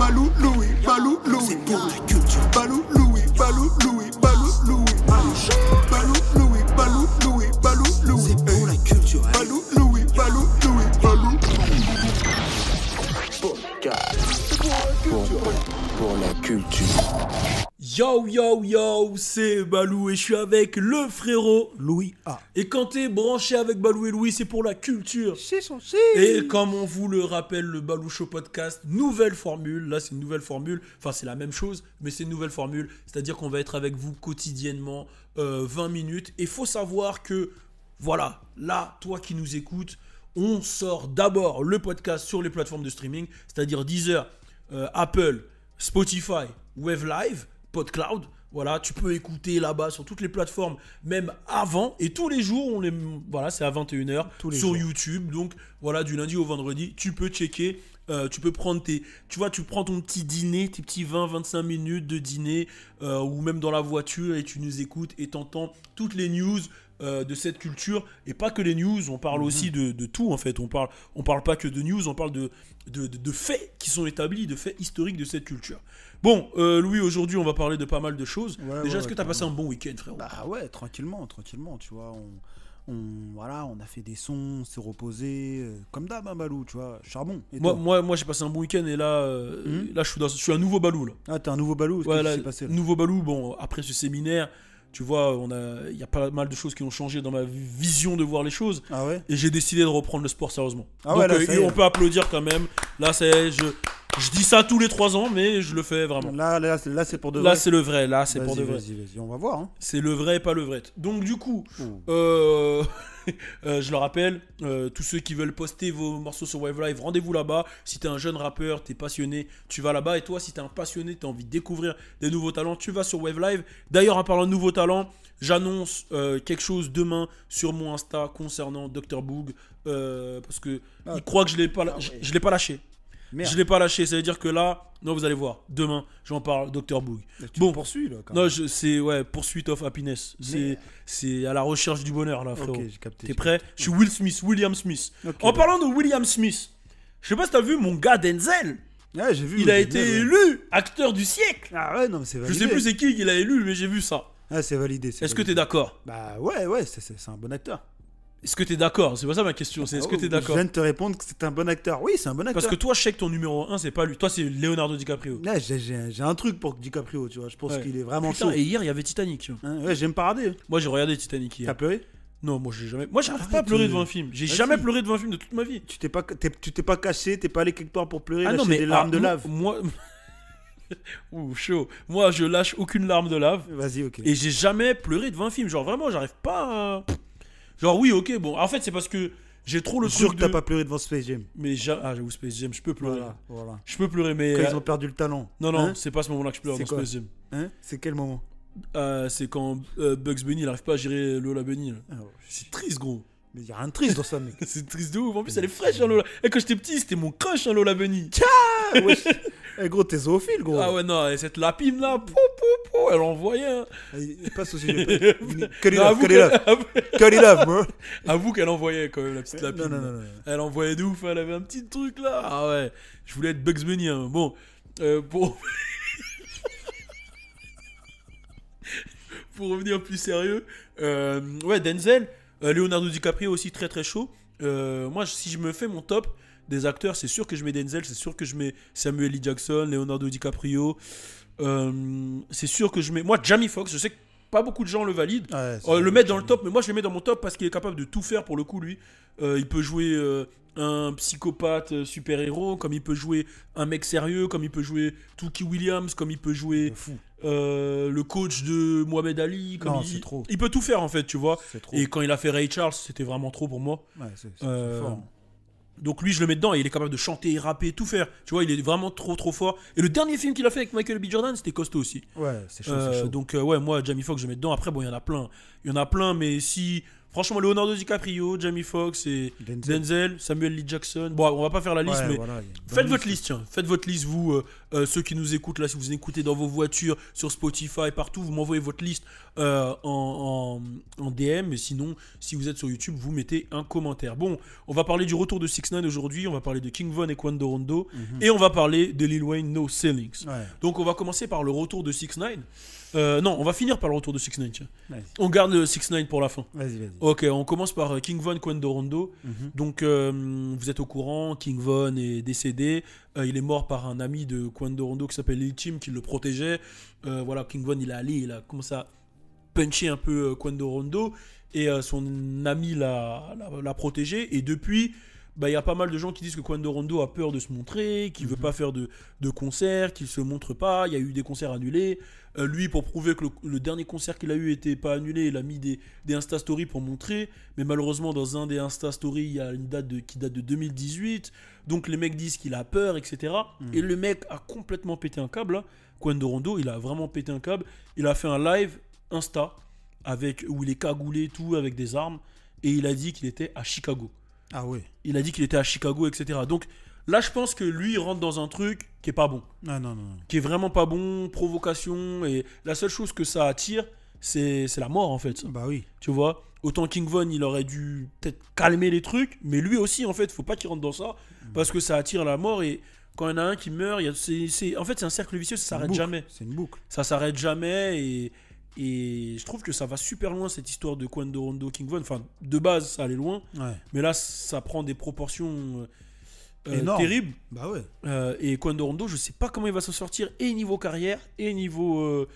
Balou Louis, Balou Louis. C'est pour la culture. Balou Louis, Balou Louis, Balou Louis. Balou Louis, Balou Louis, Balou Louis. C'est pour la culture. Balou Louis, Balou Louis, Balou Louis. Pour la culture. Yo yo yo, c'est Balou et je suis avec le frérot Louis A. Et quand t'es branché avec Balou et Louis, c'est pour la culture. C'est son Et comme on vous le rappelle, le Balou Show Podcast, nouvelle formule. Là, c'est une nouvelle formule. Enfin, c'est la même chose, mais c'est une nouvelle formule. C'est-à-dire qu'on va être avec vous quotidiennement 20 minutes. Et il faut savoir que, voilà, là, toi qui nous écoutes, on sort d'abord le podcast sur les plateformes de streaming, c'est-à-dire Deezer, Apple, Spotify, Wave Live, PodCloud. Voilà, tu peux écouter là-bas sur toutes les plateformes, même avant. Et tous les jours, voilà, c'est à 21h sur jours. YouTube. Donc, voilà, du lundi au vendredi, tu peux checker. Tu peux prendre tu prends ton petit dîner, tes petits 20-25 minutes de dîner, ou même dans la voiture, et tu nous écoutes et t'entends toutes les news de cette culture. Et pas que les news, on parle aussi de tout en fait. On parle pas que de news, on parle de faits qui sont établis, de faits historiques de cette culture. Bon, Louis, aujourd'hui on va parler de pas mal de choses. Déjà, est-ce que tu as passé un bon week-end, frérot? Bah ouais, tranquillement, tu vois. Voilà, on a fait des sons, s'est reposé, comme d'hab, hein, Balou, tu vois, charbon. Et Moi j'ai passé un bon week-end et là, là je suis un nouveau Balou là. Ah, t'es un nouveau Balou? Ouais, Qu'est-ce qui s'est passé là? Nouveau Balou, bon, après ce séminaire, tu vois, il y a pas mal de choses qui ont changé dans ma vision de voir les choses. Ah ouais? Et j'ai décidé de reprendre le sport sérieusement. Ah donc ouais, là, ça y est. on peut applaudir quand même. Là, je dis ça tous les 3 ans, mais je le fais vraiment. Là c'est pour de vrai. Là, c'est le vrai. Là, c'est pour de vrai. Vas-y, on va voir. Hein. C'est le vrai et pas le vrai. Donc, du coup, je le rappelle, tous ceux qui veulent poster vos morceaux sur Wave Live, rendez-vous là-bas. Si t'es un jeune rappeur, t'es passionné, tu vas là-bas. Et toi, si t'es un passionné, t'as envie de découvrir des nouveaux talents, tu vas sur Wave Live. D'ailleurs, en parlant de nouveaux talents, j'annonce quelque chose demain sur mon Insta concernant Dr Boog, parce que il croit que je l'ai pas lâché. Merde. Je l'ai pas lâché, ça veut dire que là, non, vous allez voir, demain, j'en parle, Dr Boog. Bon, poursuis là. Quand même. Non, c'est Pursuit of Happiness. C'est à la recherche du bonheur là, frérot. Ok, j'ai capté. T'es prêt? Je suis William Smith. Okay, en parlant de William Smith, je sais pas si t'as vu mon gars Denzel. Ouais, j'ai vu. Il a été élu acteur du siècle. Ah ouais, non, mais c'est validé. Je sais plus c'est qui l'a élu, mais j'ai vu ça. Ah, c'est validé. Est-ce que t'es d'accord? Bah ouais, c'est un bon acteur. Est-ce que t'es d'accord? C'est pas ça ma question, c'est est-ce que t'es d'accord? Je viens de te répondre que c'est un bon acteur. Oui, c'est un bon acteur. Parce que toi, je sais que ton numéro 1, c'est pas lui. Toi, c'est Leonardo DiCaprio. Ouais, j'ai un truc pour DiCaprio, tu vois. Je pense qu'il est vraiment Putain, chaud. et hier, il y avait Titanic. Hein, ouais, j'aime parader. Moi, j'ai regardé Titanic hier. T'as pleuré? Non, moi, j'ai jamais. Moi, j'arrive pas à pleurer devant un film. J'ai jamais pleuré devant un film de toute ma vie. Tu t'es pas caché, t'es pas allé quelque part pour pleurer, Ah lâcher non, mais des larmes de lave. Moi. Ouh, chaud. Moi, je lâche aucune larme de lave. Vas-y, ok. Et j'ai jamais pleuré devant un film. Genre, vraiment, j'arrive pas à... Genre, oui, ok, bon. En fait, c'est parce que j'ai trop le sûr truc que t'as pas pleuré devant Space Jam. Mais j'avoue, Space Jam, je peux pleurer. Voilà. Je peux pleurer, mais... Quand ils ont perdu le talent. Non, hein? c'est pas à ce moment-là que je pleure dans quoi? Space Jam. Hein? C'est quel moment? C'est quand Bugs Bunny, il arrive pas à gérer Lola Bunny. Là. Oh, c'est triste, gros. Mais y a rien de triste dans ça, mec. C'est triste de ouf. En plus, elle est fraîche, hein, Lola. Et quand j'étais petit, c'était mon crush, hein, Lola Bunny. Ah, wesh. Eh, gros, t'es zoophile, gros. Ah ouais, non, et cette lapine là, elle envoyait. Hein. Il passe au sujet. Cut it off, bro. Avoue qu'elle envoyait quand même, la petite lapine. Non. Elle envoyait de ouf, elle avait un petit truc là. Ah ouais, je voulais être Bugs Bunny. Hein. Bon, pour revenir plus sérieux, ouais, Denzel, Leonardo DiCaprio aussi très très chaud. Moi, si je me fais mon top des acteurs, c'est sûr que je mets Denzel, c'est sûr que je mets Samuel L. Jackson, Leonardo DiCaprio. C'est sûr que je mets... Moi, Jamie Foxx, je sais que pas beaucoup de gens le valident. Ouais, le mettre dans le top, mais moi je le mets dans mon top parce qu'il est capable de tout faire pour le coup, lui. Il peut jouer un psychopathe super-héros, comme il peut jouer un mec sérieux, comme il peut jouer Tookie Williams, comme il peut jouer le coach de Mohamed Ali. Comme c'est trop. Il peut tout faire en fait, tu vois. Trop. Et quand il a fait Ray Charles, c'était vraiment trop pour moi. Ouais, c'est fort. Donc lui, je le mets dedans et il est capable de chanter, rapper, tout faire. Tu vois, il est vraiment trop fort. Et le dernier film qu'il a fait avec Michael B. Jordan, c'était costaud aussi. Ouais, c'est chaud. Donc ouais, moi, Jamie Foxx, je mets dedans. Après, bon, il y en a plein. Mais si... Franchement, Leonardo DiCaprio, Jamie Foxx et Denzel, Samuel L. Jackson. Bon, on va pas faire la liste, mais voilà, faites votre liste, tiens. Faites votre liste, vous, ceux qui nous écoutent là, si vous écoutez dans vos voitures, sur Spotify, partout, vous m'envoyez votre liste en DM. Et sinon, si vous êtes sur YouTube, vous mettez un commentaire. Bon, on va parler du retour de 6ix9ine aujourd'hui. On va parler de King Von et Quando Rondo. Et on va parler de Lil Wayne, No Ceilings. Ouais. Donc, on va commencer par le retour de 6ix9ine. Non, on va finir par le retour de 6ix9ine, tiens. Vas-y. On garde le 6ix9ine pour la fin. Vas-y. Ok, on commence par King Von, Quando Rondo. Donc, vous êtes au courant, King Von est décédé. Il est mort par un ami de Quando Rondo qui s'appelle Lil Tim, qui le protégeait. Voilà, King Von, il a commencé à puncher un peu Quando Rondo. Et son ami l'a protégé. Et depuis, il y a pas mal de gens qui disent que Quando Rondo a peur de se montrer, qu'il veut pas faire de concerts, qu'il se montre pas. Il y a eu des concerts annulés. Lui, pour prouver que le dernier concert qu'il a eu était pas annulé, il a mis des Insta Stories pour montrer. Mais malheureusement, dans un des Insta Stories, il y a une date qui date de 2018. Donc les mecs disent qu'il a peur, etc. Et le mec a complètement pété un câble. Là. Quando Rondo, il a vraiment pété un câble. Il a fait un live Insta où il est cagoulé, tout, avec des armes. Et il a dit qu'il était à Chicago. Ah ouais. Il a dit qu'il était à Chicago, etc. Donc là, je pense que lui, il rentre dans un truc qui est pas bon. Ah non. Qui est vraiment pas bon, provocation. Et la seule chose que ça attire, c'est la mort, en fait. Bah oui. Tu vois, autant King Von, il aurait dû peut-être calmer les trucs. Mais lui aussi, en fait, faut pas qu'il rentre dans ça. Parce que ça attire la mort. Et quand il y en a un qui meurt, en fait, c'est un cercle vicieux, ça s'arrête jamais. C'est une boucle. Ça s'arrête jamais. Et je trouve que ça va super loin, cette histoire de Quando Rondo, King Von. Enfin, de base, ça allait loin. Ouais. Mais là, ça prend des proportions Énorme. terribles. Bah ouais. Et Quando Rondo, je sais pas comment il va s'en sortir, et niveau carrière, et niveau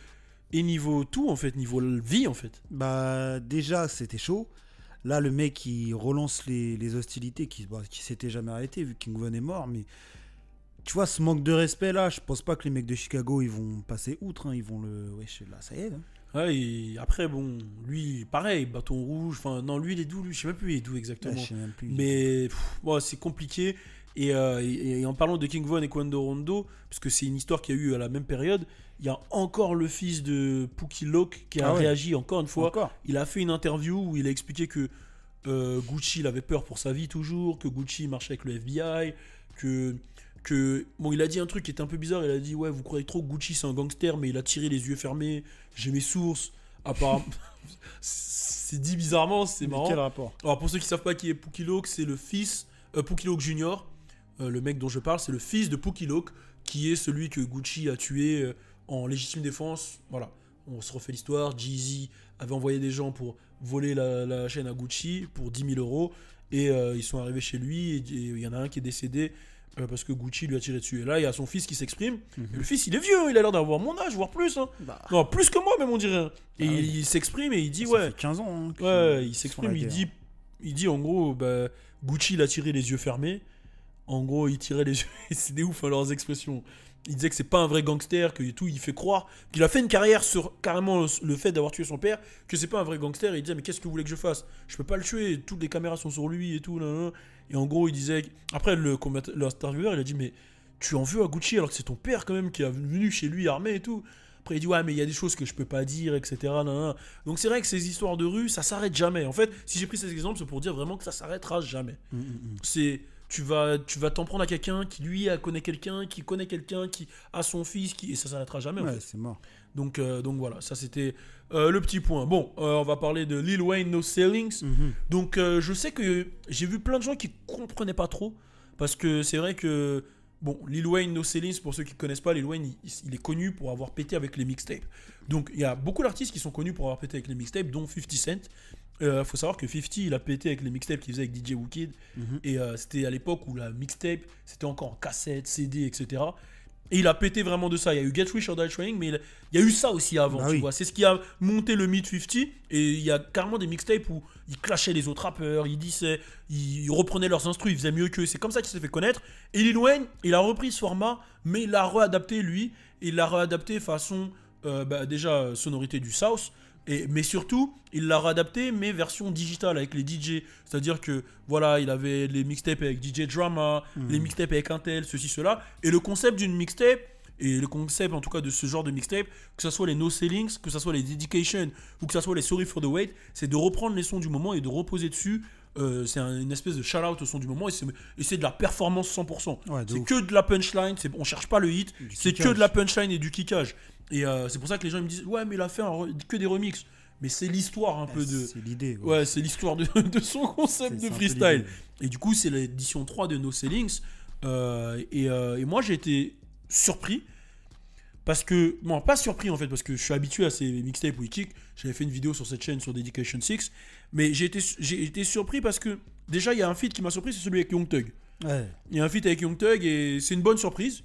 tout, en fait, niveau vie, en fait. Bah déjà, c'était chaud. Là, le mec, il relance les hostilités qui s'étaient jamais arrêtées vu que King Von est mort. Mais tu vois, ce manque de respect là, je pense pas que les mecs de Chicago ils vont passer outre. Ils vont le. Wesh, là, ça y est. Hein. Ouais, et après, bon, lui, pareil, bâton rouge. Enfin, non, lui, il est d'où, lui? Je sais même plus, il est d'où exactement. Ouais, je sais même plus. Mais c'est compliqué. Et en parlant de King Von et Quando Rondo, parce que c'est une histoire qu'il y a eu à la même période, il y a encore le fils de Pookie Loc qui a réagi encore une fois. Encore. Il a fait une interview où il a expliqué que Gucci, il avait peur pour sa vie toujours, que Gucci marchait avec le FBI, bon, il a dit un truc qui était un peu bizarre. Il a dit, ouais, vous croyez trop que Gucci c'est un gangster, mais il a tiré les yeux fermés. J'ai mes sources. Apparemment, c'est dit bizarrement, c'est marrant. Quel rapport? Alors pour ceux qui savent pas qui est Pookie Loc, c'est le fils Pookie Loc Junior. Le mec dont je parle, c'est le fils de Pookie Loc, qui est celui que Gucci a tué en légitime défense. Voilà, on se refait l'histoire. Jeezy avait envoyé des gens pour voler la chaîne à Gucci pour 10 000 euros. Et ils sont arrivés chez lui. Et il y en a un qui est décédé parce que Gucci lui a tiré dessus. Et là, il y a son fils qui s'exprime. Et le fils, il est vieux, il a l'air d'avoir mon âge, voire plus. Hein. Bah. Non, plus que moi, même, on dirait. Et il s'exprime et il dit, Ça fait 15 ans. Hein, ouais, il s'exprime, il dit en gros, Gucci, il a tiré les yeux fermés. En gros, il tirait les yeux. C'est des ouf, hein, leurs expressions. Il disait que c'est pas un vrai gangster, que tout, il fait croire qu'il a fait une carrière sur carrément le fait d'avoir tué son père, que c'est pas un vrai gangster. Et il disait, mais qu'est-ce que vous voulez que je fasse? Je peux pas le tuer, toutes les caméras sont sur lui et tout. Là. Et en gros, il disait. Après, l'intervieweur, il a dit, mais tu en veux à Gucci alors que c'est ton père quand même qui est venu chez lui armé et tout. Après, il dit, ouais, mais il y a des choses que je peux pas dire, etc. Là. Donc, c'est vrai que ces histoires de rue, ça s'arrête jamais. En fait, si j'ai pris ces exemples, c'est pour dire vraiment que ça s'arrêtera jamais. C'est. Tu vas t'en prendre à quelqu'un qui lui connaît quelqu'un qui a son fils et ça s'arrêtera jamais. Ouais, en fait. c'est mort. Donc voilà, ça c'était le petit point. Bon, on va parler de Lil Wayne, No Ceilings. Donc je sais que j'ai vu plein de gens qui comprenaient pas trop parce que c'est vrai que bon, Lil Wayne, No Ceilings, pour ceux qui connaissent pas, Lil Wayne il est connu pour avoir pété avec les mixtapes. Donc il y a beaucoup d'artistes qui sont connus pour avoir pété avec les mixtapes, dont 50 Cent. Faut savoir que 50 il a pété avec les mixtapes qu'il faisait avec DJ Wookid. Et c'était à l'époque où la mixtape c'était encore en cassette, CD, etc. Et il a pété vraiment de ça. Il y a eu Get Rich or Die Trying, mais il y a eu ça aussi avant. Tu vois. C'est ce qui a monté le mythe 50. Et il y a carrément des mixtapes où il clashait les autres rappeurs, il reprenait leurs instrus, il faisait mieux qu'eux. C'est comme ça qu'il s'est fait connaître. Et Lil Wayne, il a repris ce format, mais il l'a réadapté lui. Il l'a réadapté façon déjà sonorité du South. Mais surtout, il l'a réadapté, mais version digitale avec les DJ. C'est-à-dire que, voilà, il avait les mixtapes avec DJ Drama, les mixtapes avec Intel, ceci, cela. Et le concept d'une mixtape, Et le concept, en tout cas, de ce genre de mixtape, que ce soit les No Sellings, que ce soit les Dedication ou que ce soit les Sorry for the Wait, c'est de reprendre les sons du moment et de reposer dessus. C'est une espèce de shout-out au son du moment et c'est de la performance 100%. Ouais, de C'est ouf. que de la punchline, on cherche pas le hit, Du c'est que kickage. de la punchline et du kickage. Et c'est pour ça que les gens ils me disent ouais mais il a fait que des remixes. Mais c'est l'histoire un peu de... C'est l'idée. Ouais, c'est l'histoire de son concept C'est de un peu freestyle. l'idée. Et du coup, c'est l'édition 3 de No Sellings. Et moi, j'ai été surpris. Parce que, bon, pas surpris en fait, parce que je suis habitué à ces mixtapes où il kick. J'avais fait une vidéo sur cette chaîne sur Dedication 6. Mais j'ai été surpris parce que, déjà, il y a un feat qui m'a surpris, c'est celui avec Young Thug. Ouais. Il y a un feat avec Young Thug et c'est une bonne surprise.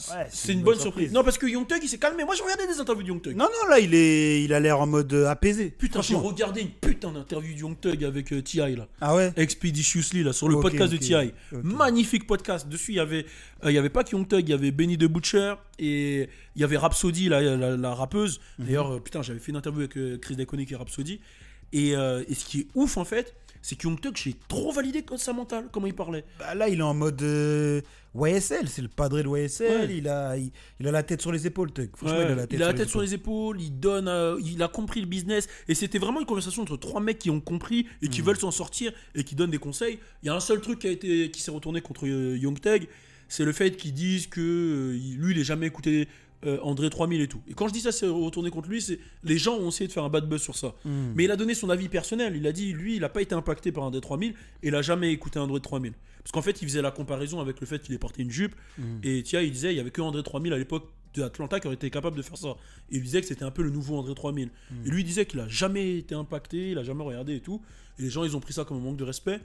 Ouais, C'est une bonne surprise. Non, parce que Young Thug, il s'est calmé. Moi, j'ai regardé des interviews de Young Thug. Non, là, il a l'air en mode apaisé. Putain, j'ai franchement. regardé une putain d'interview de Young Thug avec T.I. là. Ah ouais. Expeditiously là sur le Ok, podcast ok. de T.I. Ok. Magnifique podcast. Dessus il y avait pas que Young Thug, il y avait Benny the Butcher et il y avait Rhapsody la rappeuse. D'ailleurs putain j'avais fait une interview avec Chris Deconey qui est Rhapsody et ce qui est ouf en fait c'est que Young Thug j'ai trop validé sa mentale comment il parlait. Bah, là, il est en mode YSL. C'est le padré de YSL. Ouais. Il a la tête sur les épaules, Thug. Franchement, Ouais, il a la tête sur les épaules, il donne, il a compris le business et c'était vraiment une conversation entre trois mecs qui ont compris et qui veulent s'en sortir et qui donnent des conseils. Il y a un seul truc qui s'est retourné contre Young Thug, c'est le fait qu'ils disent que lui il n'a jamais écouté André 3000 et tout. Et quand je dis ça, c'est retourné contre lui, c'est les gens ont essayé de faire un bad buzz sur ça. Mais il a donné son avis personnel. Il a dit lui, il n'a pas été impacté par André 3000 et il n'a jamais écouté André 3000. Parce qu'en fait, il faisait la comparaison avec le fait qu'il ait porté une jupe. Et tiens, il disait il y avait que André 3000 à l'époque de Atlanta qui aurait été capable de faire ça. Et il disait que c'était un peu le nouveau André 3000. Et lui, il disait qu'il a jamais été impacté, il a jamais regardé et tout. Et les gens, ils ont pris ça comme un manque de respect.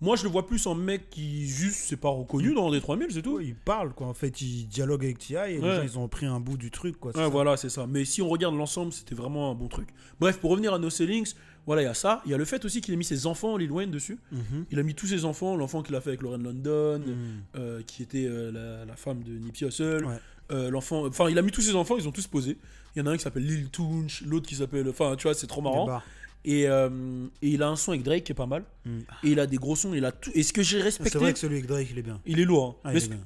Moi, je le vois plus en mec qui juste s'est pas reconnu dans André 3000, c'est tout. Ouais, il parle, quoi. En fait, il dialogue avec T.I. et les Ouais. gens, ils ont pris un bout du truc, quoi. c'est Ouais, ça. voilà, c'est ça. Mais si on regarde l'ensemble, c'était vraiment un bon truc. Bref, pour revenir à No Sellings, voilà, il y a ça. Il y a le fait aussi qu'il ait mis ses enfants, Lil Wayne, dessus. Mhm. Il a mis tous ses enfants, l'enfant qu'il a fait avec Lauren London, qui était la femme de Nipsey Hussle. Ouais. L'enfant, enfin, il a mis tous ses enfants, ils ont tous posé. Il y en a un qui s'appelle Lil Tunch, l'autre qui s'appelle. Enfin, tu vois, c'est trop marrant. Débat. Et il a un son avec Drake qui est pas mal. Et il a des gros sons, il a tout. Et ce que j'ai C'est respecté, vrai que celui avec Drake, il est bien. il est lourd. Hein. Ah, Mais il ce- est bien.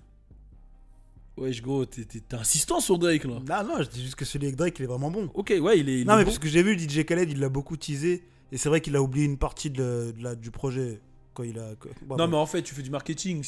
Wesh, gros, t'es insistant sur Drake là. Ah non, je dis juste que celui avec Drake, il est vraiment bon. Ok, ouais, il est. Non, mais bon. parce que j'ai vu DJ Khaled, il l'a beaucoup teasé. Et c'est vrai qu'il a oublié une partie du projet. Quand il a. Non, mais en fait, tu fais du marketing.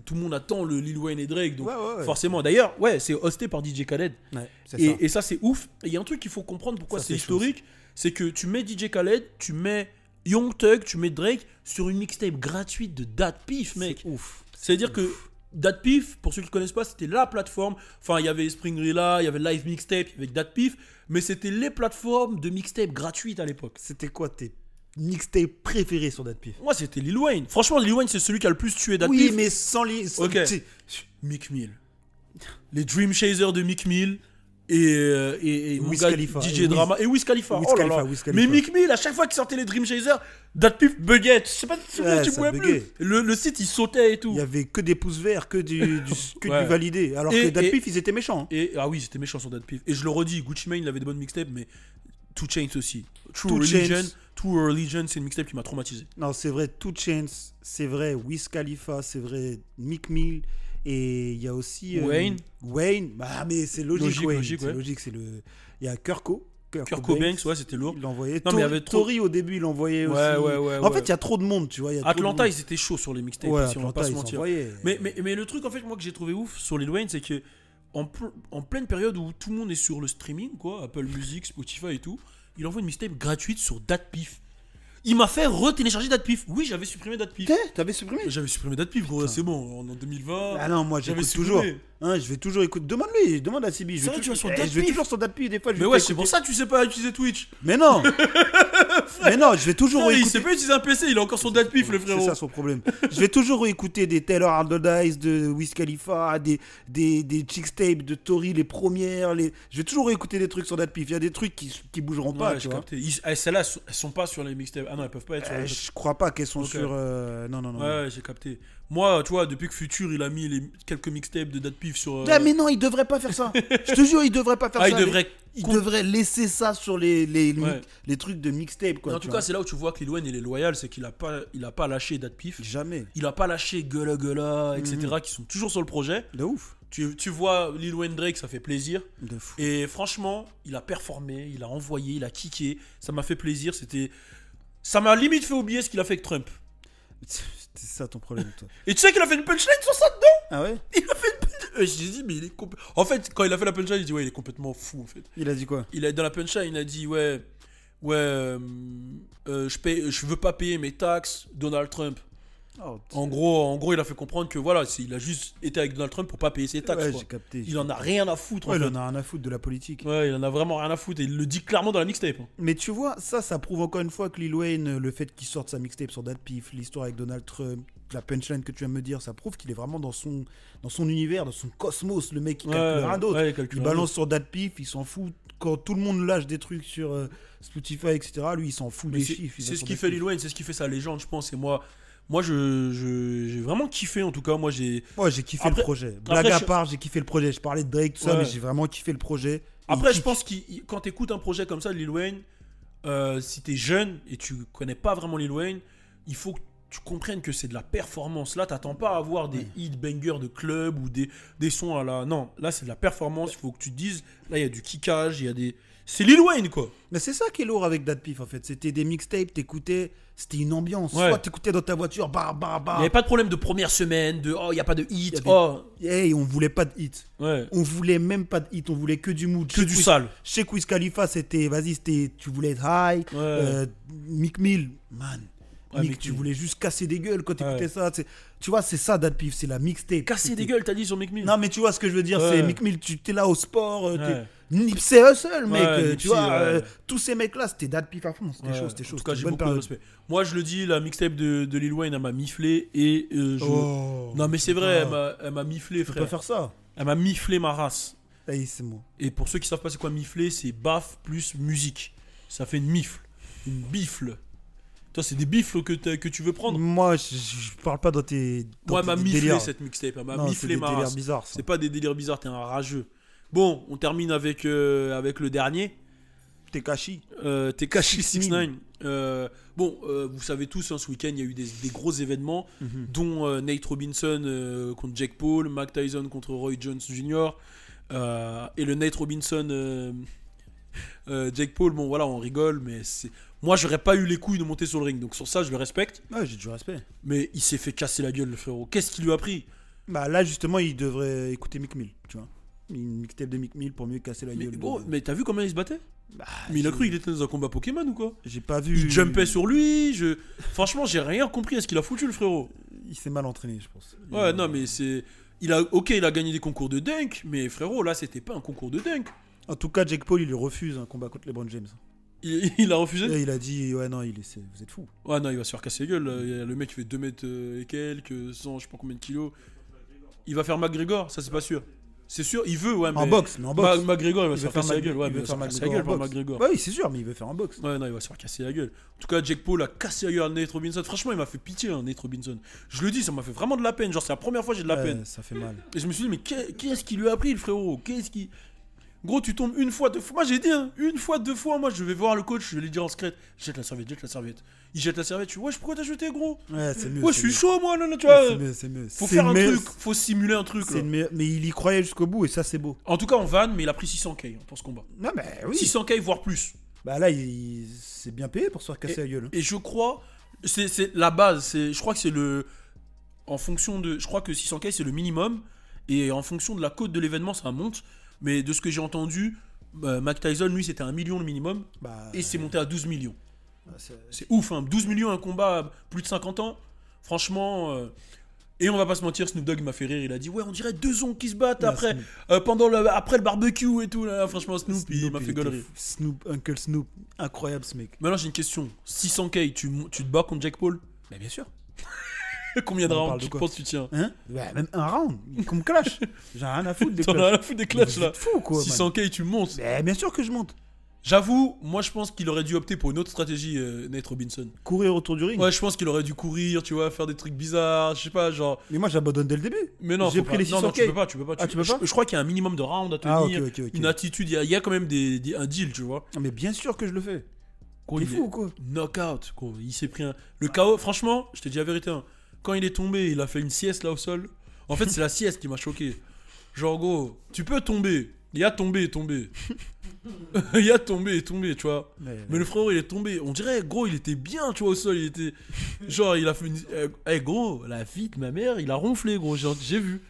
Tout le monde attend le Lil Wayne et Drake. Donc, Ouais. forcément. D'ailleurs, ouais, c'est hosté par DJ Khaled. Ouais, c'est ça. Et ça, c'est ouf. Et il y a un truc qu'il faut comprendre pourquoi Ça, c'est c'est chaud historique. C'est que tu mets DJ Khaled, tu mets Young Thug, tu mets Drake sur une mixtape gratuite de DatPiff, mec. C'est ouf. C'est-à-dire que DatPiff, pour ceux qui ne connaissent pas, c'était la plateforme. Enfin, il y avait Springrilla, il y avait Live Mixtape avec DatPiff. Mais c'était les plateformes de mixtape gratuites à l'époque. C'était quoi tes mixtapes préférés sur DatPiff? Moi, c'était Lil Wayne. Franchement, Lil Wayne, c'est celui qui a le plus tué DatPiff. Oui, mais sans les. Ok. Mick Mill. Les Dream Chasers de Mick Mill. Et mon Wiz gars, Khalifa. DJ Et Wiz- Drama. Et Wiz Khalifa. Wiz Oh là Khalifa, là. Wiz Khalifa. Mais Mick Mill, à chaque fois qu'il sortait les Dream Chasers, DatPiff buguait. Je sais pas si Ouais, tu ça pouvais buguait. plus. Le site, il sautait et tout. Il y avait que des pouces verts, que que Ouais. du validé. Alors Et- que DatPiff, ils étaient méchants. hein. Et ah oui, c'était méchant sur DatPiff. Et je le redis, Gucci Mane, il avait des bonnes mixtapes, mais 2 Chainz aussi. True 2 Religion, Chainz. True Religion, c'est une mixtape qui m'a traumatisé. Non, c'est vrai, 2 Chainz, c'est vrai, Wiz Khalifa, c'est vrai, Mick Mill. Et il y a aussi. Wayne. Wayne. Bah, mais c'est logique, Logique, Wayne. logique, c'est ouais. logique, c'est le. Il y a Kurko. Kurt Cobanks, ouais, c'était lourd. Il l'envoyait. Non, mais il y avait trop- Tory, au début, il l'envoyait aussi. ouais, En ouais. fait, il y a trop de monde, tu vois. il y a trop de Atlanta, monde. ils étaient chauds sur les mixtapes, Ouais, si on va Atlanta, pas se ils mentir. s'envoyaient. Mais le truc en fait moi que j'ai trouvé ouf sur Lil Wayne c'est que en pleine période où tout le monde est sur le streaming quoi, Apple Music, Spotify et tout, il envoie une mixtape gratuite sur DatPiff. Il m'a fait retélécharger DatPiff. Oui, j'avais supprimé DatPiff. T'avais supprimé? J'avais supprimé DatPiff, gros, c'est bon, en 2020. Ah non, moi j'avais j'écoute toujours. supprimé. Hein, je vais toujours écouter. Demande-lui, demande à Sibi. C'est vrai, tu vas sur Je DatPiff. vais toujours sur DatPiff, des fois. Je Mais vais ouais, pas c'est pour écouter. ça que tu sais pas utiliser Twitch. Mais non. Mais non, je vais toujours Putain, il écouter. sait pas utiliser un PC, il a encore son DatPiff le C'est frérot. ça son problème. Je vais toujours écouter des Taylor Harddice, de Wiz Khalifa, des Chixtape de Tory, les premières. Je vais toujours écouter des trucs sur DatPiff. Il y a des trucs qui bougeront pas, Ouais, tu j'ai vois. capté. Celles-là, elles sont pas sur les mixtapes. Ah non, elles peuvent pas être sur les Je crois pas qu'elles sont Ok. sur. Non. Ouais, j'ai capté. Moi, tu vois, depuis que Future, il a mis quelques mixtapes de DatPiff sur... Ah, mais non, il devrait pas faire ça. Je te jure, il devrait pas faire Ah, ça. il devrait... Il devrait laisser ça sur les trucs de mixtape, quoi. Mais en tout cas, c'est là où tu vois que Lil Wayne, il est loyal, c'est qu'il a pas lâché DatPiff. Jamais. Il a pas lâché Gueula Gueula, etc., qui sont toujours sur le projet. De ouf. Tu vois Lil Wayne Drake, ça fait plaisir. De fou. Et franchement, il a performé, il a envoyé, il a kické. Ça m'a fait plaisir. Ça m'a limite fait oublier ce qu'il a fait avec Trump. C'est ça ton problème, toi. Et tu sais qu'il a fait une punchline sur ça dedans. Ah ouais? Il a fait une punchline. J'ai dit, mais il est En fait, quand il a fait la punchline, j'ai dit, ouais, il est complètement fou, en fait. Il a dit quoi? Dans la punchline, il a dit, je veux pas payer mes taxes, Donald Trump. Oh, En gros, il a fait comprendre que voilà, il a juste été avec Donald Trump pour pas payer ses taxes. ouais, quoi. j'ai capté. Il en a rien à foutre. Ouais, en il fait. en a rien à foutre de la politique. Ouais, il en a vraiment rien à foutre et il le dit clairement dans la mixtape. Hein. Mais tu vois, ça prouve encore une fois que Lil Wayne, le fait qu'il sorte sa mixtape sur DatPiff, l'histoire avec Donald Trump, la punchline que tu viens de me dire, ça prouve qu'il est vraiment dans son univers, dans son cosmos. Le mec, il calcule rien d'autre. Ouais, Il balance sur DatPiff, il s'en fout. Quand tout le monde lâche des trucs sur Spotify, etc., lui, il s'en fout des chiffres. C'est ce qui fait Lil Wayne, c'est ce qui fait sa légende, je pense. Et moi, j'ai vraiment kiffé, en tout cas. Moi, j'ai kiffé le projet. Blague à part, j'ai kiffé le projet. Je parlais de Drake, tout ça, mais j'ai vraiment kiffé le projet. Après, je pense que quand tu écoutes un projet comme ça de Lil Wayne, si tu es jeune et tu connais pas vraiment Lil Wayne, il faut que tu comprennes que c'est de la performance. Là, t'attends pas à avoir des hit bangers de club ou des sons à la... Non, là, c'est de la performance. Il faut que tu te dises, là, il y a du kickage, il y a des... C'est Lil Wayne, quoi. Mais c'est ça qui est lourd avec DatPiff, en fait. C'était des mixtapes, t'écoutais, c'était une ambiance. Ouais. Soit t'écoutais dans ta voiture, bah. Il n'y avait pas de problème de première semaine, il n'y a pas de hit. Hey, on voulait pas de hit. Ouais. On voulait même pas de hit, on voulait que du mood. Que du sale. Chez Wiz Khalifa, c'était, tu voulais être high. Meek Mill, man. Mick, tu voulais juste casser des gueules quand t'écoutais ça. Tu vois, c'est ça, DatPiff, c'est la mixtape. Casser des gueules, t'as dit sur Meek Mill. Non, mais tu vois ce que je veux dire, c'est Meek Mill, tu t'es là au sport, Nipsey Hussle, mec, tu vois, tous ces mecs-là, c'était DatPiff à fond, c'était chaud, c'était chaud. En tout cas, j'ai beaucoup de respect. Moi, je le dis, la mixtape de Lil Wayne, elle m'a miflé et non, mais c'est vrai, elle m'a miflé, frère. Tu peux faire ça. Elle m'a miflé ma race. Hey, c'est moi. Et pour ceux qui savent pas c'est quoi mifler, c'est baf plus musique. Ça fait une mifle, une bifle. Toi, c'est des bifles que tu veux prendre. Moi, je parle pas dans tes. Moi, elle m'a miflé cette mixtape. Elle m'a miflé ma race. Bizarres, c'est pas des délires bizarres, t'es un rageux. Bon, on termine avec le dernier. Tekashi 6ix9ine. Vous savez tous, hein, ce week-end, il y a eu des gros événements, dont Nate Robinson contre Jake Paul, Mike Tyson contre Roy Jones Jr. Et le Nate Robinson Jake Paul, bon voilà, on rigole, mais moi j'aurais pas eu les couilles de monter sur le ring, donc sur ça je le respecte. Ouais, j'ai du respect. Mais il s'est fait casser la gueule, le frérot. Qu'est-ce qu'il lui a pris? Bah là justement, il devrait écouter Meek Mill, tu vois. Une mixtape de Meek Mill pour mieux casser la gueule. Mais t'as vu comment il se battait? Mais il a cru qu'il était dans un combat Pokémon ou quoi? J'ai pas vu. Il jumpait sur lui. Franchement, j'ai rien compris à ce qu'il a foutu, le frérot. Il s'est mal entraîné, je pense. Ouais, non, mais c'est. Il a gagné des concours de dunk, mais frérot, là, c'était pas un concours de dunk. En tout cas, Jake Paul, il lui refuse un combat contre LeBron James. Il a refusé? Et il a dit, ouais, non, vous êtes fou. Ouais, non, il va se faire casser la gueule. Le mec, il fait 2 mètres et quelques, 100, je sais pas combien de kilos. Il va faire McGregor, ça, c'est pas sûr. C'est sûr, il veut, ouais, mais. En boxe, mais en boxe. McGregor, il va se faire casser la gueule. Ouais, mais il va se faire casser la gueule par McGregor. Ouais, oui, c'est sûr, mais il veut faire en boxe. Ouais, non, il va se faire casser la gueule. En tout cas, Jake Paul a cassé la gueule à Nate Robinson. Franchement, il m'a fait pitié, hein, Nate Robinson. Je le dis, ça m'a fait vraiment de la peine. Genre, c'est la première fois que j'ai de la peine. Ça fait mal. Et je me suis dit, mais qu'est-ce qu'il lui a pris, le frérot? Qu'est-ce qui. Gros, tu tombes une fois, 2 fois. Moi, j'ai dit, hein, une fois, 2 fois, moi, je vais voir le coach, je vais lui dire en secret, jette la serviette. Il jette la serviette, tu vois, pourquoi t'as jeté, gros? Ouais, c'est mieux. Ouais, je suis chaud, moi, là, tu vois. C'est mieux. Faut faire un truc, faut simuler un truc, là. Mais il y croyait jusqu'au bout, et ça, c'est beau. En tout cas, en van, mais il a pris 600K pour ce combat. Non, mais oui. 600K, voire plus. Bah là, il s'est bien payé pour se faire casser la gueule. Et je crois, c'est la base, je crois que c'est le. En fonction de. Je crois que 600K, c'est le minimum, et en fonction de la cote de l'événement, ça monte. Mais de ce que j'ai entendu. Mike Tyson, lui, c'était 1 million le minimum. Et c'est monté à 12 millions. C'est ouf, hein. 12 millions un combat à plus de 50 ans. Franchement. Et on va pas se mentir, Snoop Dogg m'a fait rire. Il a dit, ouais, on dirait 2 oncles qui se battent après le barbecue et tout. Là. Franchement, Snoop il m'a fait gaulerie. Uncle Snoop, incroyable ce mec. Maintenant, j'ai une question. 600K, tu te bats contre Jake Paul? Bah, bien sûr. Combien de rounds tu penses que tu tiens? Hein? Ouais, même un round, comme clash. J'ai rien à foutre des clashs. T'en as rien à foutre des clashs là. Fou quoi. 600K, tu montes. Mais bien sûr que je monte. J'avoue, moi je pense qu'il aurait dû opter pour une autre stratégie, Nate Robinson. Courir autour du ring. Ouais, je pense qu'il aurait dû courir, tu vois, faire des trucs bizarres, je sais pas, genre. Mais moi j'abandonne dès le début. Mais non, J'ai faut pris pas. les Non, non, 600K. tu peux pas. Ah, tu peux pas Je crois qu'il y a un minimum de rounds à Ah, tenir, ok. une attitude, il y a quand même un deal, tu vois. Ah, mais bien sûr que je le fais. Gros, T'es il fou est ou quoi? knockout, gros. Il s'est pris un. Le KO, franchement, je te dis la vérité, hein, quand il est tombé, il a fait une sieste là au sol. En fait, c'est la sieste qui m'a choqué. Genre, gros, tu peux tomber. Il y a tombé et tombé. Il y a tombé et tombé, tu vois. Mais le frérot, il est tombé. On dirait, gros, il était bien, tu vois, au sol. Il était. Genre, il a fait une. Gros, la vie de ma mère, il a ronflé, gros. J'ai vu.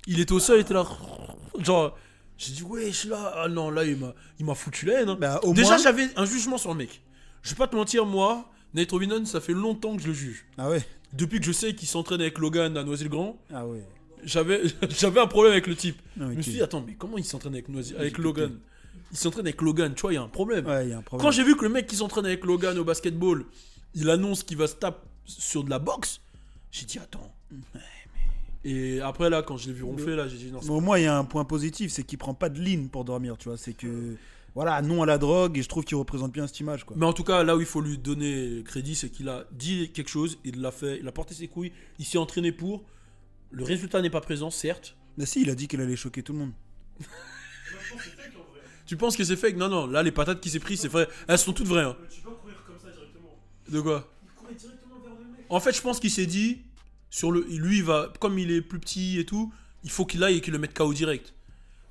Il était au sol, il était là. Genre, j'ai dit, ouais, je suis là. Ah non, là, il m'a foutu la haine. Hein. Bah, au Déjà, moins- j'avais un jugement sur le mec. Je vais pas te mentir, moi, Nate Robinson, ça fait longtemps que je le juge. Ah ouais. Depuis que je sais qu'il s'entraîne avec Logan à Noisy-le-Grand, Ah ouais. j'avais un problème avec le type. Ah, Je me ok. suis dit, attends, mais comment il s'entraîne avec J'ai Logan? Il s'entraîne avec Logan, tu vois, il y a un problème. Ouais, il y a un problème. Quand j'ai vu que le mec qui s'entraîne avec Logan au basketball, il annonce qu'il va se taper sur de la boxe, j'ai dit, attends. Et après, là, quand je l'ai vu ronfler, là, j'ai dit, non, Mais au moins, il y a un point positif, c'est qu'il prend pas de ligne pour dormir, tu vois. C'est que, voilà, non à la drogue, et je trouve qu'il représente bien cette image, quoi. Mais en tout cas, là où il faut lui donner crédit, c'est qu'il a dit quelque chose, il l'a fait, il a porté ses couilles, il s'est entraîné pour. Le résultat n'est pas présent, certes. Mais si, il a dit qu'il allait choquer tout le monde. Tu penses que c'est fake? Non, non, là, les patates qu'il s'est pris, c'est vrai. Elles sont toutes vraies. Hein. Tu peux courir comme ça directement. De quoi? Il courait directement vers le mec. En fait, je pense qu'il s'est dit, lui, il va, comme il est plus petit et tout, il faut qu'il aille et qu'il le mette KO direct.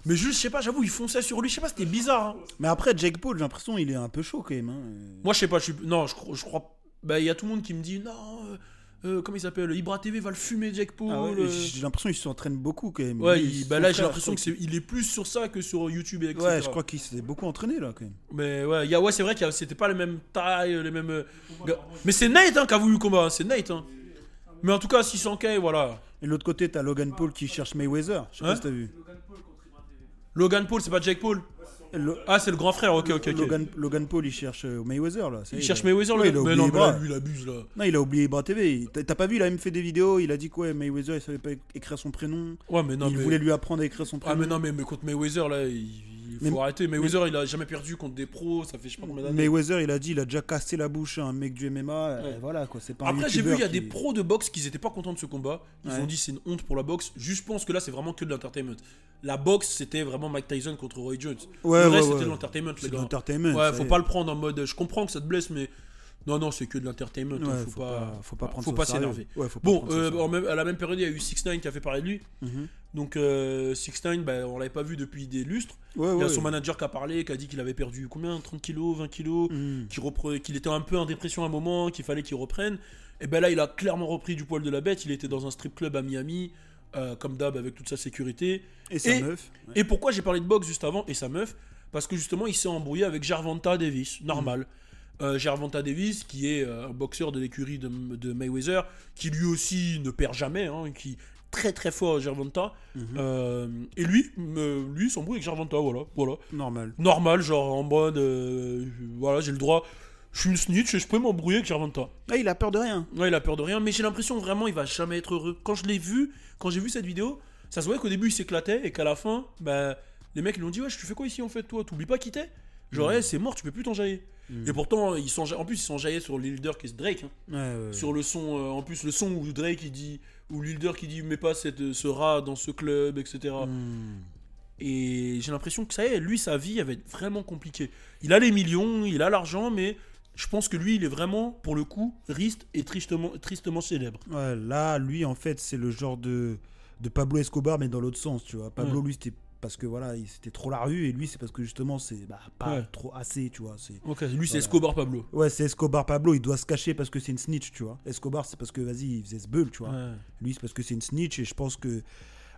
Mais juste, je sais pas, j'avoue, il fonçait sur lui, je sais pas, c'était bizarre. Hein. Mais après, Jake Paul, j'ai l'impression il est un peu chaud quand même. Hein. Moi, je sais pas, non, je crois. Bah, il y a tout le monde qui me dit, non, comment il s'appelle? Ibra TV va le fumer, Jack Paul. Ah ouais, j'ai l'impression qu'il s'entraîne beaucoup quand même. Ouais, Lui, bah son là, j'ai frère, l'impression je crois qu'il est plus sur ça que sur YouTube, etc. Ouais, je crois qu'il s'est beaucoup entraîné là quand même. Mais ouais, ouais c'est vrai que c'était pas les mêmes tailles, les mêmes. Mais c'est Nate hein, qui a voulu le combat, hein, c'est Nate. Hein. Mais en tout cas, 600K, voilà. Et de l'autre côté, t'as Logan Paul qui cherche Mayweather. Je sais pas Hein si t'as vu. Logan Paul, c'est pas Jake Paul? Ah, c'est le grand frère, ok. Logan Paul, il cherche Mayweather là. Ça y Il est, cherche là. Mayweather, Ouais, le il a gars. Mais oublié non, mais là, Ibra. lui, il abuse là. Non, il a oublié Ibra TV. T'as pas vu, il a même fait des vidéos. Il a dit quoi, Mayweather, il savait pas écrire son prénom. Ouais, mais non, Il mais. voulait lui apprendre à écrire son prénom. Ah, mais non, mais contre Mayweather, là, il faut Mais- arrêter. Mayweather, il a jamais perdu contre des pros, ça fait je sais pas combien d'années. Mayweather, il a dit, il a déjà cassé la bouche à un mec du MMA. Ouais. Voilà quoi, c'est pas un Après, j'ai vu, YouTuber il y a qui- des pros de boxe qui étaient pas contents de ce combat. Ils Ouais. ont dit c'est une honte pour la boxe. Juste, je pense que là, c'est vraiment que de l'entertainment. La boxe, c'était vraiment Mike Tyson contre Roy Jones. Ouais, le reste, ouais, c'était de ouais. l'entertainment, les C'est de gars. l'entertainment. Ouais, ça faut y est. pas le prendre en mode. Je comprends que ça te blesse, mais. Non, c'est que de l'entertainment. hein, Ouais, faut pas prendre faut ça pas au sérieux. s'énerver. Ouais, faut pas Bon, prendre ça au sérieux. à la même période, il y a eu 6ix9ine qui a fait parler de lui. Mhm. Donc, 6ix9ine, bah, on l'avait pas vu depuis des lustres. Ouais, Il y a ouais. son manager qui a parlé, qui a dit qu'il avait perdu combien? 30 kilos, 20 kilos Mhm. qu'il était un peu en dépression à un moment, qu'il fallait qu'il reprenne. Et ben là, il a clairement repris du poil de la bête. Il était dans un strip club à Miami, comme d'hab, avec toute sa sécurité. Et sa meuf. Ouais. Et pourquoi j'ai parlé de boxe juste avant, et sa meuf? Parce que justement, il s'est embrouillé avec Gervonta Davis, normal. Gervonta Davis, qui est un boxeur de l'écurie de Mayweather, qui lui aussi ne perd jamais, hein, qui très très fort Gervonta. Et lui il s'embrouille avec Gervonta, voilà. Normal. Normal, genre en mode, voilà, j'ai le droit, je suis une snitch et je peux m'embrouiller avec Gervonta. Ah, il a peur de rien. Ouais, il a peur de rien, mais j'ai l'impression vraiment il va jamais être heureux. Quand j'ai vu cette vidéo, ça se voyait qu'au début il s'éclatait et qu'à la fin, bah, les mecs lui ont dit, ouais, tu fais quoi ici en fait, toi? T'oublies pas qui t'es? Genre, hey, c'est mort, tu peux plus t'enjailler. Et pourtant, en plus, ils s'enjaillaient sur le leader qui est Drake. Hein. Ouais. Sur le son, en plus, le son où Drake il dit, où Lilder qui dit, mets pas ce rat dans ce club, etc. Et j'ai l'impression que ça y est, lui, sa vie, elle va être vraiment compliquée. Il a les millions, il a l'argent, mais je pense que lui, il est vraiment, pour le coup, triste et tristement célèbre. Ouais, là, lui, en fait, c'est le genre de Pablo Escobar, mais dans l'autre sens, tu vois. Pablo, Ouais. lui, c'était parce que voilà, c'était trop la rue, et lui, c'est parce que justement, c'est pas Ouais. trop assez, tu vois. C'est Ok, lui, c'est Voilà. Escobar Pablo. Ouais, c'est Escobar Pablo, il doit se cacher parce que c'est une snitch, tu vois. Escobar, c'est parce que, vas-y, il faisait ce bull, tu vois. Ouais. Lui, c'est parce que c'est une snitch, et je pense que.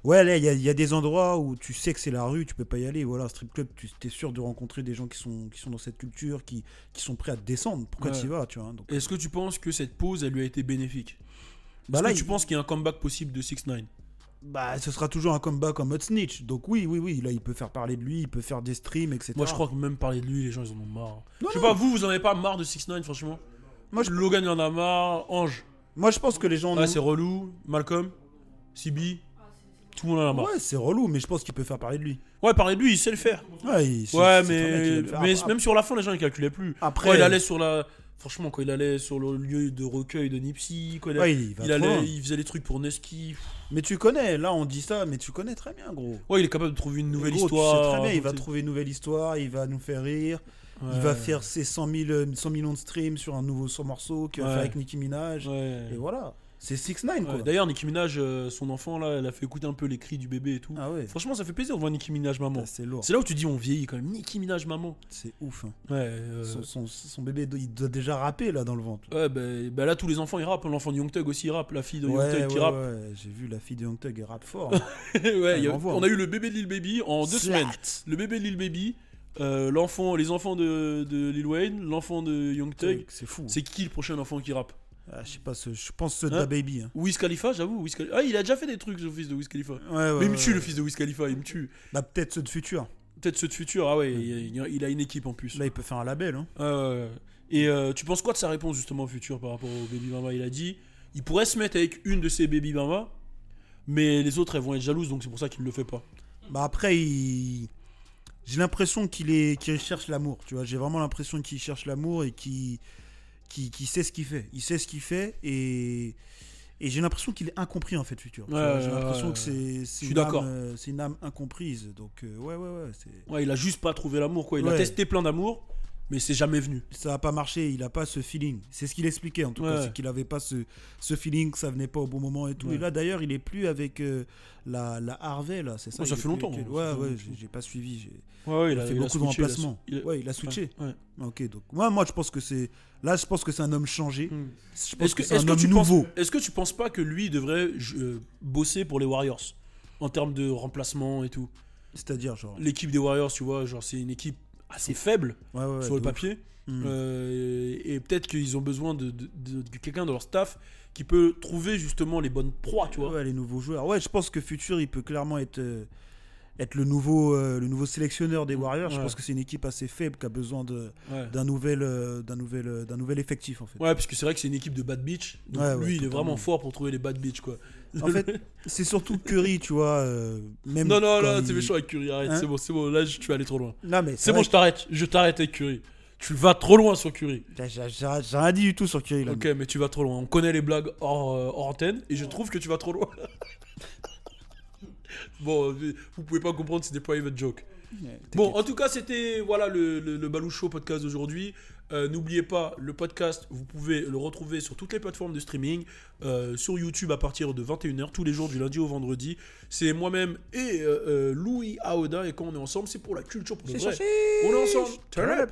Ouais, là, il y a des endroits où tu sais que c'est la rue, tu peux pas y aller. Voilà, strip club, tu es sûr de rencontrer des gens qui sont dans cette culture, qui sont prêts à te descendre. Pourquoi Ouais. tu y vas, tu vois. Donc, Est-ce que tu penses que cette pause, elle lui a été bénéfique? Bah Est-ce là, que tu penses qu'il y a un comeback possible de 6ix9ine? bah, ce sera toujours un comeback en mode snitch. Donc, oui, là, il peut faire parler de lui, il peut faire des streams, etc. Moi, je crois que même parler de lui, les gens, ils en ont marre. Non, Je sais non. pas, vous en avez pas marre de 6ix9ine, franchement? Moi, je- Logan, il en a marre. Ange, Moi, je pense que les gens. ouais, c'est relou. Malcolm, CB. Tout le monde en a marre. Ouais, c'est relou, mais je pense qu'il peut faire parler de lui. Ouais, parler de lui, il sait le faire. Ouais, Ouais, c'est très bien qu'il mais, aime le faire. mais même sur la fin, les gens ils calculaient plus. Après- Quand il allait sur la. Franchement, quand il allait sur le lieu de recueil de Nipsey, quand il, Ouais, il va il trop allait, loin. il faisait des trucs pour Neski. Mais tu connais, là on dit ça, mais tu connais très bien, gros. Ouais, il est capable de trouver une nouvelle Gros, histoire. Tu sais très bien, il va raconter. trouver une nouvelle histoire, il va nous faire rire. Il va faire ses 100 millions de streams sur un nouveau son morceau qu'il va Ouais. faire avec Nicki Minaj. Ouais. Et voilà. C'est 6ix9ine, quoi. Ouais, d'ailleurs, Nicki Minaj, son enfant, là, elle a fait écouter un peu les cris du bébé et tout. Ah ouais. Franchement, ça fait plaisir de voir Nicki Minaj maman. Ça, c'est lourd. C'est là où tu dis on vieillit quand même. Nicki Minaj maman. C'est ouf. Hein. Ouais, Son bébé, il doit déjà rapper là dans le ventre. ouais bah là, tous les enfants ils rappent. L'enfant de Young Thug aussi il rappe. La fille de Young Ouais, Thug qui ouais, rappe. ouais. J'ai vu la fille de Young Thug, elle rappe fort. Ouais, elle envoie, on a eu le bébé de Lil Baby en 2 Slat. semaines. Le bébé de Lil Baby, les enfants de Lil Wayne, l'enfant de Young Thug. C'est fou. C'est qui le prochain enfant qui rappe? Ah, je sais pas, je pense que c'est Hein DaBaby. Hein. Wiz Khalifa, j'avoue. Ah, il a déjà fait des trucs, le fils de Wiz Khalifa. Ouais, Mais il me ouais, tue, ouais. le fils de Wiz Khalifa, il me tue. Bah, peut-être ceux de futur. Peut-être ceux de futur, ah ouais, il a une équipe en plus. Là, il peut faire un label. Hein. Ouais. Et tu penses quoi de sa réponse justement au futur par rapport au Baby Mama? Il a dit, il pourrait se mettre avec une de ses Baby Mama, mais les autres elles vont être jalouses, donc c'est pour ça qu'il ne le fait pas. Bah, après, j'ai l'impression qu'il cherche l'amour. Tu vois, j'ai vraiment l'impression qu'il cherche l'amour et qu'il sait ce qu'il fait. Il sait ce qu'il fait et j'ai l'impression qu'il est incompris en fait, futur. Tu vois, j'ai l'impression que c'est suis une d'accord. c'est une âme incomprise. Donc, ouais. Ouais, il a juste pas trouvé l'amour, quoi. Il a Ouais. testé plein d'amour, mais c'est jamais venu. Ça n'a pas marché, il n'a pas ce feeling. C'est ce qu'il expliquait en tout cas, Ouais. c'est qu'il n'avait pas ce feeling, que ça venait pas au bon moment et tout. Ouais. Et là d'ailleurs, il est plus avec la Harvey, là, c'est ça Ouais, ça il est fait plus longtemps, avec elle. ça Ouais, fait ouais, longtemps. j'ai pas suivi. Ouais, Il a fait beaucoup de switché, remplacements. Ouais, il a switché. Ouais. Ok, donc moi je pense que c'est. Là, je pense que c'est un homme changé. Hmm. Je pense que c'est Est-ce un que homme tu nouveau. Est-ce que tu penses pas que lui devrait bosser pour les Warriors en termes de remplacement et tout? C'est-à-dire, genre. L'équipe des Warriors, tu vois, genre c'est une équipe assez faible Ouais, ouais, sur le de ouf. papier. Hmm. Et peut-être qu'ils ont besoin de quelqu'un dans leur staff qui peut trouver justement les bonnes proies, tu vois. Ouais, les nouveaux joueurs. Ouais, je pense que Futur, il peut clairement être le nouveau sélectionneur des Warriors. Je Ouais. pense que c'est une équipe assez faible qui a besoin Ouais. d'un nouvel effectif en fait. Ouais, parce que c'est vrai que c'est une équipe de bad bitch. Donc Ouais, ouais, lui, il est totalement. vraiment fort pour trouver les bad bitch, quoi. En fait, c'est surtout Curry, tu vois. Même Non, quand là, il- t'es méchant avec Curry, arrête, Hein c'est bon, là, tu vas aller trop loin. Non, mais C'est bon, je t'arrête avec Curry. Tu vas trop loin sur Curry. J'ai rien dit du tout sur Curry là. Ok, mais tu vas trop loin. On connaît les blagues hors antenne et je trouve que tu vas trop loin. Bon, vous pouvez pas comprendre, c'est des private jokes. Ouais, Bon, t'inquiète. en tout cas, c'était voilà le Balou Show podcast d'aujourd'hui. N'oubliez pas, le podcast, vous pouvez le retrouver sur toutes les plateformes de streaming, sur YouTube à partir de 21h, tous les jours du lundi au vendredi. C'est moi-même et Louis Aoda, et quand on est ensemble, c'est pour la culture pour de vrai. On est ensemble. Turn up.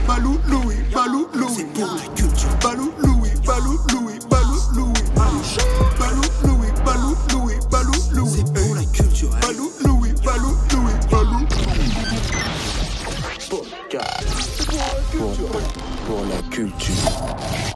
Balou Louis, Balou Louis, c'est pour la culture. Balou Louis, Balou Louis, Balou Louis, Balou Louis, Balou Louis, Balou Louis, c'est pour la culture. Balou Louis, Balou Louis, Balou Pour la culture.